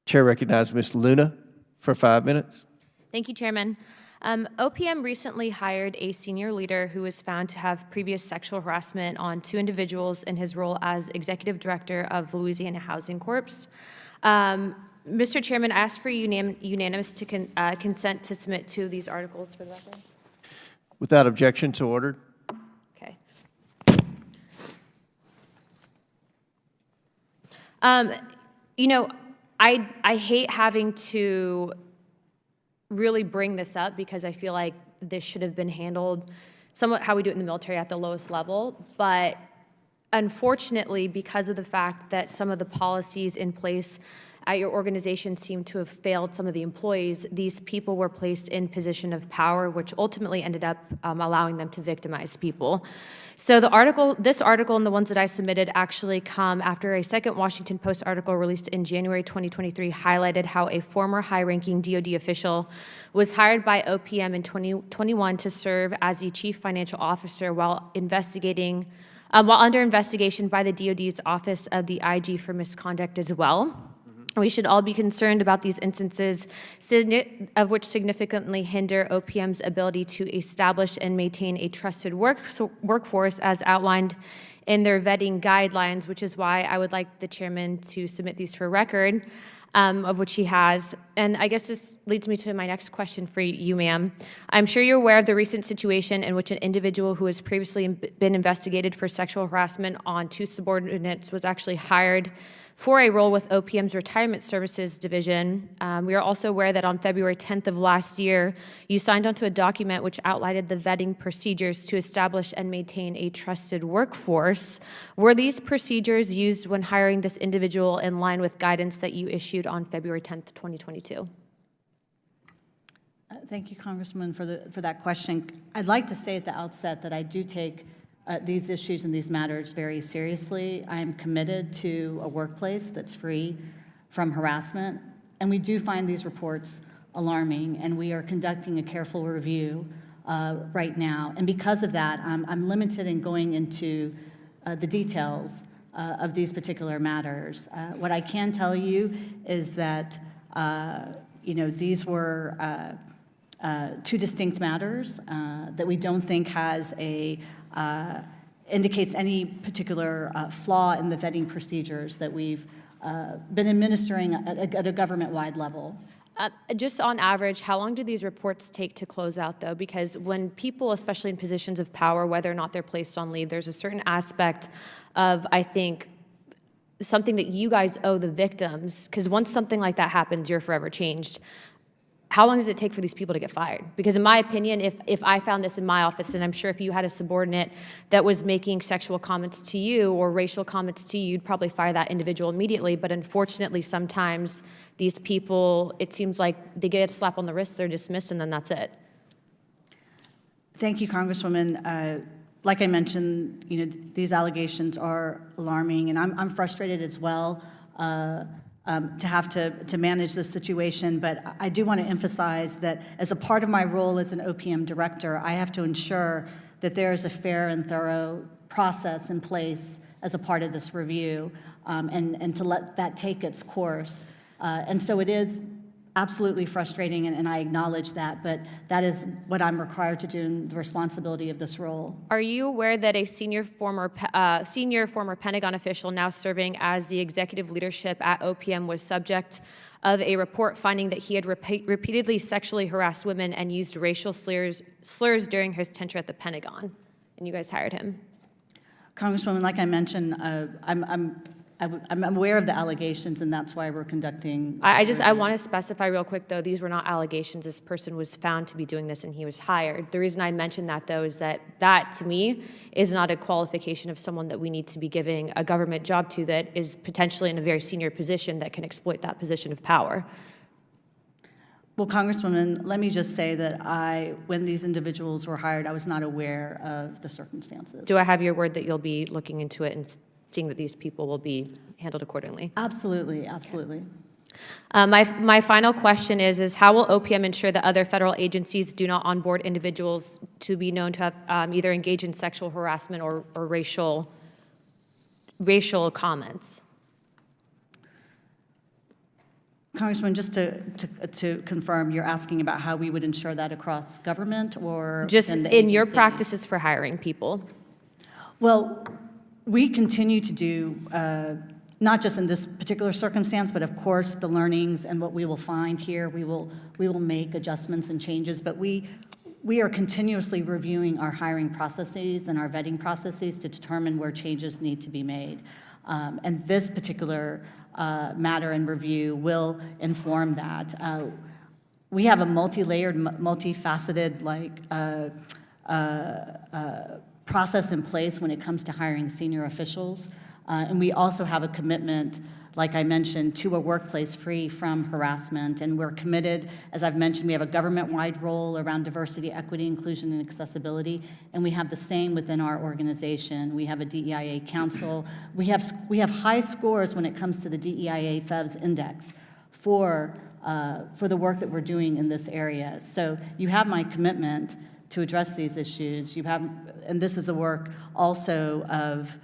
Chair recognizes Ms. Luna for 5 minutes. Thank you, Chairman. OPM recently hired a senior leader who was found to have previous sexual harassment on 2 individuals in his role as Executive Director of Louisiana Housing Corps. Mr. Chairman, I ask for unanimous consent to submit 2 of these articles for the record. Without objection, so ordered. Okay. You know, I hate having to really bring this up because I feel like this should have been handled somewhat how we do it in the military at the lowest level. But unfortunately, because of the fact that some of the policies in place at your organization seem to have failed some of the employees, these people were placed in position of power, which ultimately ended up allowing them to victimize people. So this article and the ones that I submitted actually come after a second Washington Post article released in January 2023 highlighted how a former high-ranking DoD official was hired by OPM in 2021 to serve as the chief financial officer while under investigation by the DoD's Office of the IG for misconduct as well. We should all be concerned about these instances, of which significantly hinder OPM's ability to establish and maintain a trusted workforce as outlined in their vetting guidelines, which is why I would like the chairman to submit these for record, of which he has. And I guess this leads me to my next question for you, ma'am. I'm sure you're aware of the recent situation in which an individual who has previously been investigated for sexual harassment on 2 subordinates was actually hired for a role with OPM's Retirement Services Division. We are also aware that on February 10th of last year, you signed onto a document which outlined the vetting procedures to establish and maintain a trusted workforce. Were these procedures used when hiring this individual in line with guidance that you issued on February 10th, 2022? Thank you, Congresswoman, for that question. I'd like to say at the outset that I do take these issues and these matters very seriously. I am committed to a workplace that's free from harassment, and we do find these reports alarming, and we are conducting a careful review right now. And because of that, I'm limited in going into the details of these particular matters. What I can tell you is that these were 2 distinct matters that we don't think has indicates any particular flaw in the vetting procedures that we've been administering at a government-wide level. Just on average, how long do these reports take to close out, though? Because when people, especially in positions of power, whether or not they're placed on leave, there's a certain aspect of, I think, something that you guys owe the victims, because once something like that happens, you're forever changed. How long does it take for these people to get fired? Because in my opinion, if I found this in my office, and I'm sure if you had a subordinate that was making sexual comments to you or racial comments to you, you'd probably fire that individual immediately. But unfortunately, sometimes these people, it seems like they get a slap on the wrist, they're dismissed, and then that's it. Thank you, Congresswoman. Like I mentioned, these allegations are alarming, and I'm frustrated as well. To have to manage this situation, but I do want to emphasize that as a part of my role as an OPM director, I have to ensure that there is a fair and thorough process in place as a part of this review, and to let that take its course. And so it is absolutely frustrating, and I acknowledge that, but that is what I'm required to do in the responsibility of this role. Are you aware that a senior former Pentagon official now serving as the executive leadership at OPM was subject of a report finding that he had repeatedly sexually harassed women and used racial slurs during his tenure at the Pentagon, and you guys hired him? Congresswoman, like I mentioned, I'm aware of the allegations, and that's why we're conducting. I want to specify real quick, though, these were not allegations. This person was found to be doing this, and he was hired. The reason I mentioned that, though, is that to me, is not a qualification of someone that we need to be giving a government job to that is potentially in a very senior position that can exploit that position of power. Well, Congresswoman, let me just say that when these individuals were hired, I was not aware of the circumstances. Do I have your word that you'll be looking into it and seeing that these people will be handled accordingly? Absolutely, absolutely. My final question is how will OPM ensure that other federal agencies do not onboard individuals to be known to have either engaged in sexual harassment or racial comments? Congressman, just to confirm, you're asking about how we would ensure that across government or Just within the in your agency? practices for hiring people. Well, we continue to do, not just in this particular circumstance, but of course, the learnings and what we will find here, we will make adjustments and changes, but we are continuously reviewing our hiring processes and our vetting processes to determine where changes need to be made. And this particular matter and review will inform that. We have a multi-layered, multifaceted process in place when it comes to hiring senior officials. And we also have a commitment, like I mentioned, to a workplace free from harassment. And we're committed, as I've mentioned, we have a government-wide role around diversity, equity, inclusion, and accessibility. And we have the same within our organization. We have a DEIA council. We have high scores when it comes to the DEIA FEVS index for the work that we're doing in this area. So you have my commitment to address these issues. You have, and this is a work also of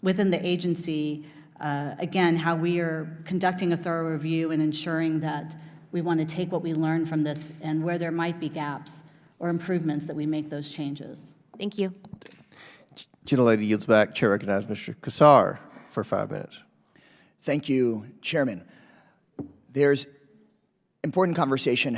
within the agency, again, how we are conducting a thorough review and ensuring that we want to take what we learn from this and where there might be gaps or improvements that we make those changes. Thank you. Gentlelady yields back. Chair recognizes Mr. Kassar for 5 minutes. Thank you, Chairman. There's important conversation